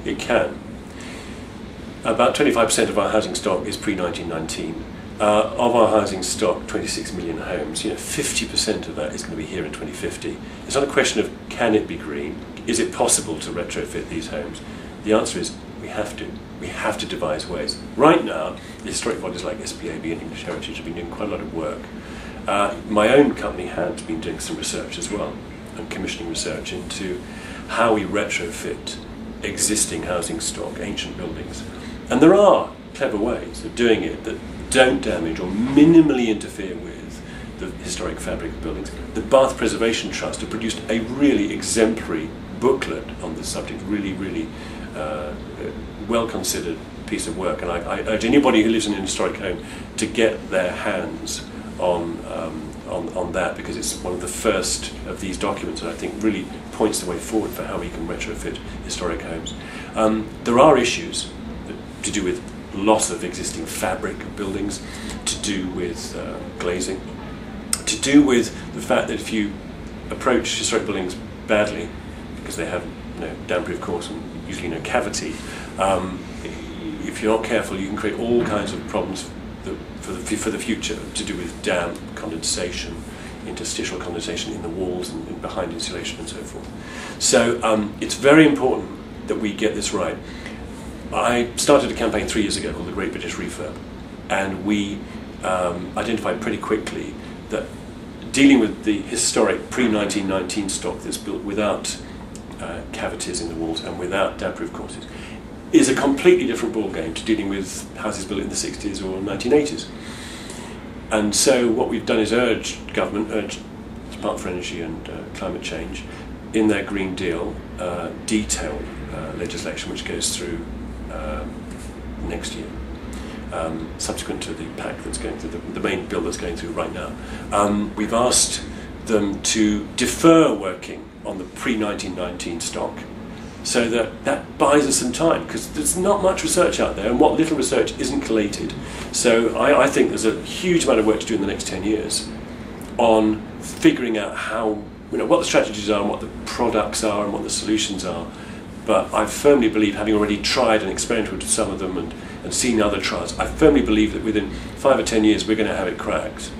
it can. About 25% of our housing stock is pre-1919. Of our housing stock, 26 million homes, 50% of that is going to be here in 2050. It's not a question of can it be green, is it possible to retrofit these homes? The answer is we have to. We have to devise ways. Right now, the historic bodies like SPAB and English Heritage have been doing quite a lot of work. My own company has been doing some research as well, and commissioning research into how we retrofit existing housing stock, ancient buildings. And there are clever ways of doing it that don't damage or minimally interfere with the historic fabric of buildings. The Bath Preservation Trust have produced a really exemplary booklet on this subject, really well-considered piece of work, and I urge anybody who lives in an historic home to get their hands on that, because it's one of the first of these documents that I think really points the way forward for how we can retrofit historic homes. There are issues to do with loss of existing fabric of buildings, to do with glazing, to do with the fact that if you approach historic buildings badly, because they have no damp-proof course and usually no cavity, if you're not careful, you can create all kinds of problems for the future, to do with damp, condensation, interstitial condensation in the walls and behind insulation and so forth. So it's very important that we get this right. I started a campaign 3 years ago called the Great British Refurb, and we identified pretty quickly that dealing with the historic pre-1919 stock that's built without cavities in the walls and without damp-proof courses is a completely different ballgame to dealing with houses built in the 60s or 1980s. And so what we've done is urged Department for Energy and Climate Change in their Green Deal detailed legislation which goes through next year, subsequent to the pack that's going through, the main bill that's going through right now. We've asked them to defer working on the pre-1919 stock, so that buys us some time, because there's not much research out there, and what little research isn't collated. So I think there's a huge amount of work to do in the next 10 years on figuring out how, what the strategies are and what the products are and what the solutions are. But I firmly believe, having already tried and experimented with some of them and seen other trials, I firmly believe that within 5 or 10 years we're going to have it cracked.